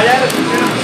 ya lo pusieron.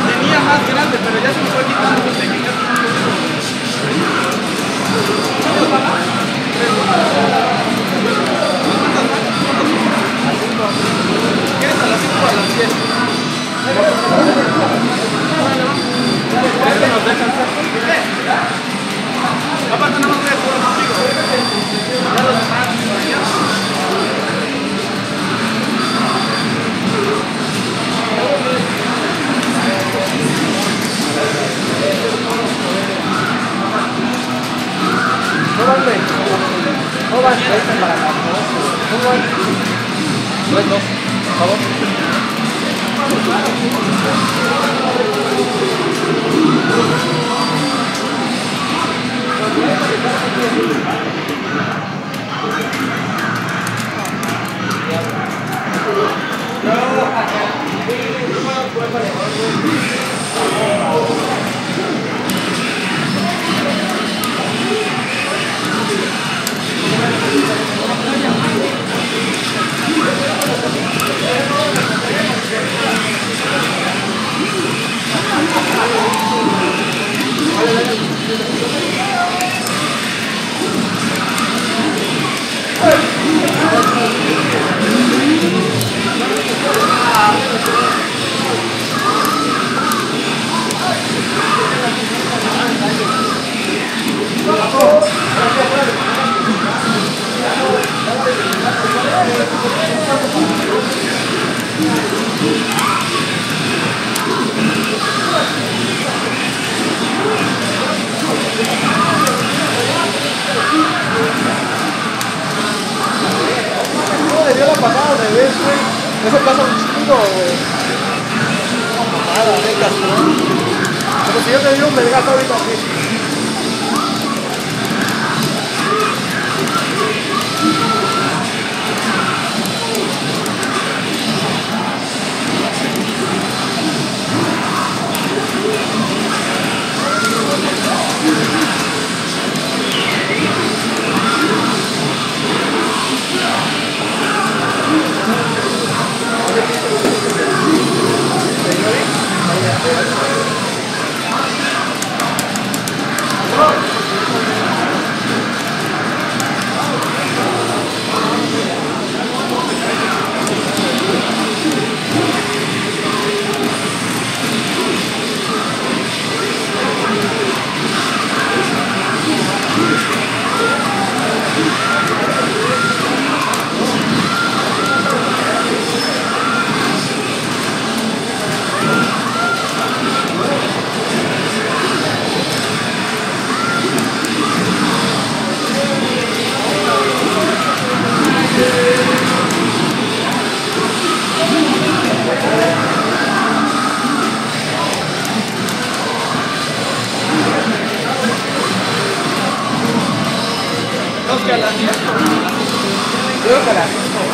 Tenía más grande, pero ya se me fue quitando su técnica. ¿Quieres a las 5 o a las 10? Este nos deja hacer. Aparte no me voy a jugar contigo. Ya los demás, No van, güey. No van, ahí para acá. No van. No hay dos, por favor. Eso pasa un chingo, güey. Nada, venga, como si yo te diera un vergazo ahorita así. Creo que las 5.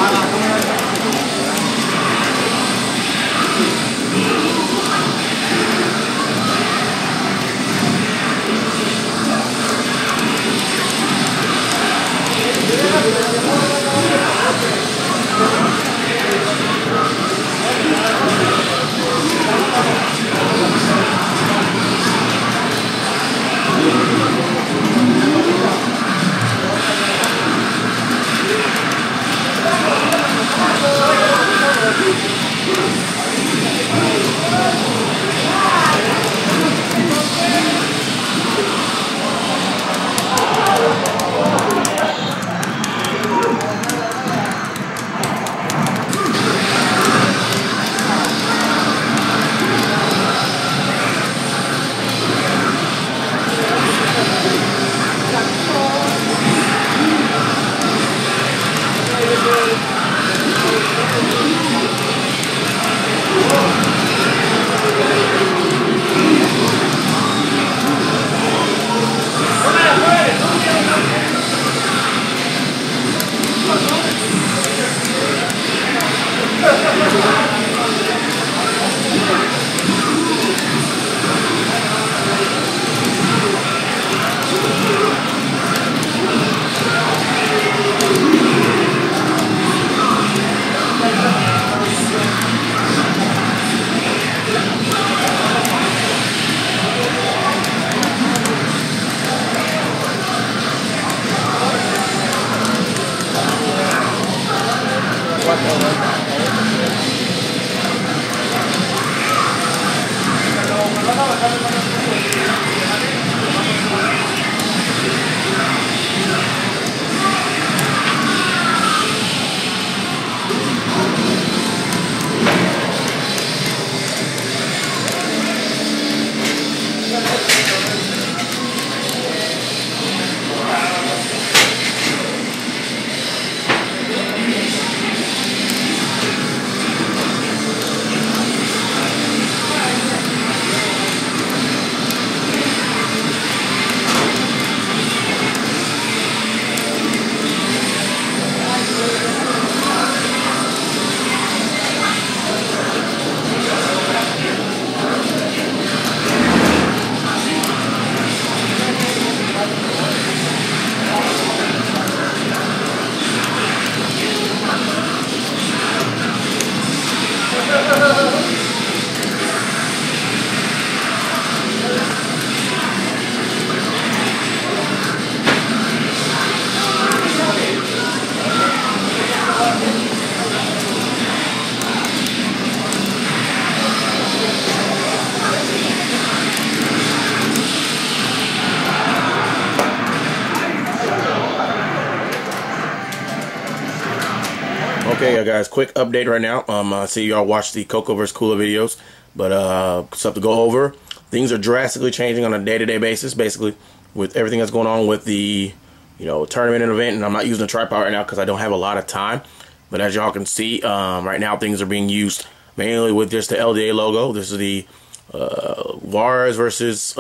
Okay, guys, quick update right now. I see y'all watch the Coco vs. Kula videos, but stuff to go over. Things are drastically changing on a day-to-day basis, basically, with everything that's going on with the, tournament and event. And I'm not using a tripod right now because I don't have a lot of time. But as y'all can see, right now things are being used mainly with just the LDA logo. This is the Juarez versus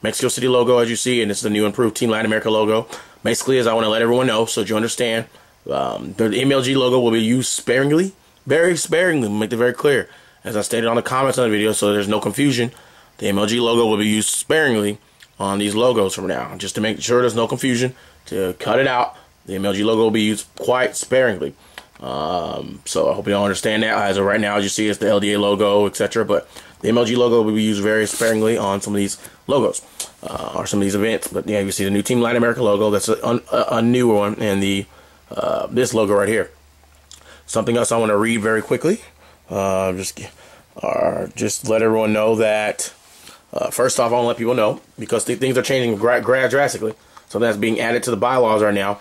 Mexico City logo, as you see, and this is the new improved Team Latin America logo. Basically, as I want to let everyone know, so that you understand, the MLG logo will be used sparingly, very sparingly, make it very clear. As I stated on the comments on the video, so there's no confusion, the MLG logo will be used sparingly on these logos from now. Just to make sure there's no confusion, to cut it out, the MLG logo will be used quite sparingly. So I hope you all understand that. As of right now, as you see, it's the LDA logo, etc. But the MLG logo will be used very sparingly on some of these logos or some of these events. But yeah, you see the new Team Latin America logo. That's a newer one, and the this logo right here. Something else I want to read very quickly. Just let everyone know that first off, I want to let people know, because things are changing drastically. Something that's being added to the bylaws right now: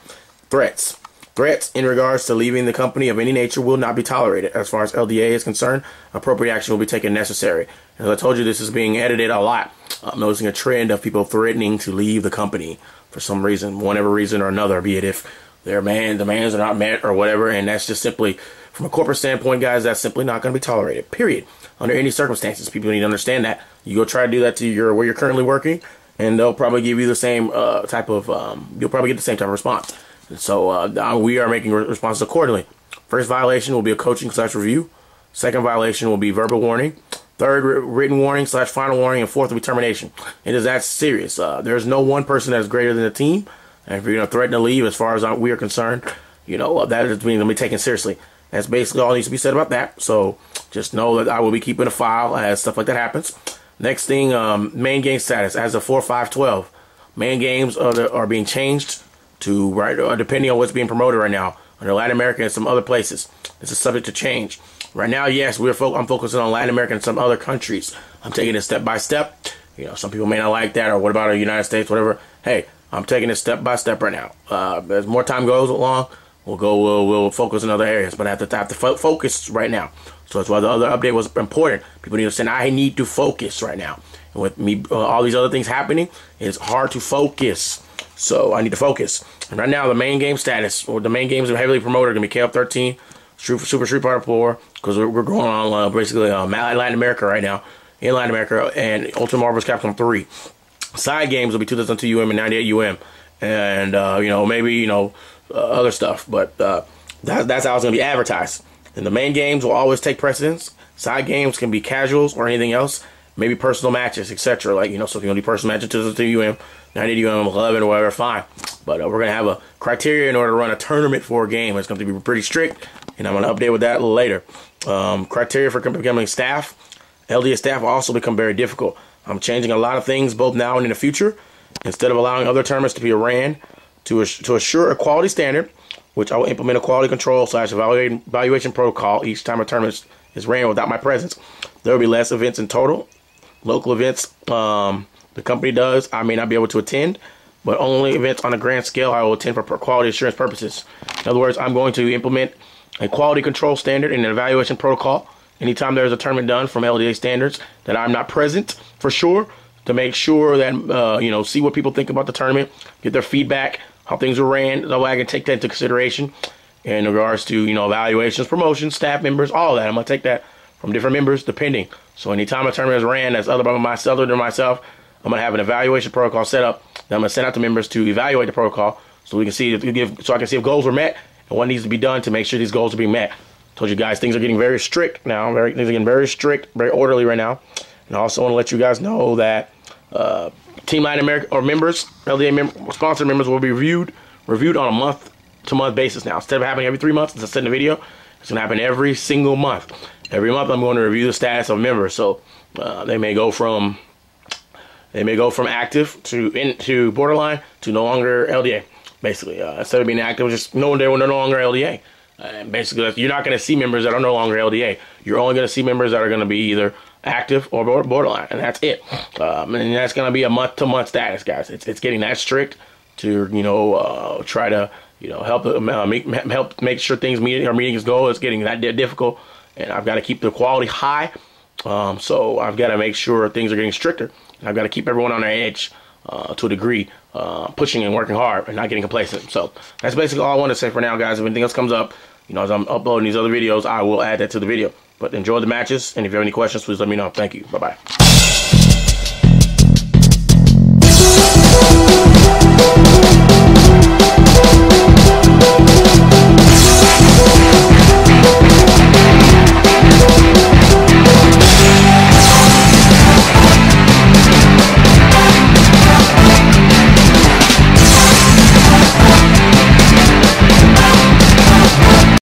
threats. Threats in regards to leaving the company of any nature will not be tolerated. As far as LDA is concerned, appropriate action will be taken necessary. As I told you, this is being edited a lot. I'm noticing a trend of people threatening to leave the company for some reason, whatever reason or another, be it if their demands are not met or whatever. And that's just simply, from a corporate standpoint, guys, that's simply not going to be tolerated, period. Under any circumstances, people need to understand that. You go try to do that to where you're currently working, and they'll probably give you the same type of, you'll probably get the same type of response. So we are making responses accordingly. First violation will be a coaching/review. Second violation will be verbal warning. Third, written warning / final warning. And fourth will be termination. It is that serious. There's no one person that is greater than the team. And if you're going to threaten to leave, as far as we are concerned, that is going to be taken seriously. That's basically all needs to be said about that. So just know that I will be keeping a file as stuff like that happens. Next thing, main game status. As of 4/5/12, main games are being changed to depending on what's being promoted right now under Latin America and some other places. This is subject to change. Right now, yes, I'm focusing on Latin America and some other countries. I'm taking it step by step. Some people may not like that, or what about the United States, whatever. Hey, I'm taking it step by step right now. As more time goes along, we'll focus in other areas, but I have to focus right now. So that's why the other update was important. People need to understand I need to focus right now. And with me, all these other things happening, it's hard to focus. So I need to focus. And right now, the main game status, or the main games that are heavily promoted, are going to be KOF13, Super Street Fighter 4, because we're going on basically Latin America right now, in Latin America, and Ultimate Marvel's Capcom 3. Side games will be 2002 UM and 98 UM, and maybe other stuff, but that's how it's going to be advertised. And the main games will always take precedence. Side games can be casuals or anything else, maybe personal matches, etc. So if you're going to do personal matches 2002 UM, 98 UM, 11 or whatever, fine. But we're going to have a criteria in order to run a tournament for a game. It's going to be pretty strict, and I'm going to update with that later. Criteria for becoming staff. LDA staff will also become very difficult. I'm changing a lot of things both now and in the future. Instead of allowing other tournaments to be ran, to assure a quality standard, which I will implement a quality control / evaluation protocol each time a tournament is ran without my presence. There will be less events in total. Local events the company does, I may not be able to attend, but only events on a grand scale I will attend for quality assurance purposes. In other words, I'm going to implement a quality control standard and an evaluation protocol anytime there's a tournament done from LDA standards that I'm not present, for sure, to make sure that, see what people think about the tournament, get their feedback, how things were ran. That way I can take that into consideration in regards to, evaluations, promotions, staff members, all that. I'm going to take that from different members depending. So anytime a tournament is ran that's other than myself, I'm going to have an evaluation protocol set up that I'm going to send out to members to evaluate the protocol so we can see so I can see if goals were met and what needs to be done to make sure these goals are being met. Told you guys things are getting very strict now. Things are getting very strict, very orderly right now. And I also want to let you guys know that Team Latin America or members, LDA sponsored members, will be reviewed on a month-to-month basis now. Instead of happening every 3 months, as I said in the video, it's going to happen every single month. Every month I'm going to review the status of members. So they may go from active to borderline to no longer LDA. Basically, instead of being active, just knowing they were no longer LDA. And basically, you're not going to see members that are no longer LDA. You're only going to see members that are going to be either active or borderline, and that's it. And that's going to be a month-to-month status, guys. It's getting that strict to try to help make sure things meetings go. It's getting that difficult, and I've got to keep the quality high. So I've got to make sure things are getting stricter. And I've got to keep everyone on their edge to a degree, pushing and working hard and not getting complacent. So that's basically all I want to say for now, guys. If anything else comes up, You know, as I'm uploading these other videos, I will add that to the video. But enjoy the matches, and if you have any questions, please let me know. Thank you. Bye-bye.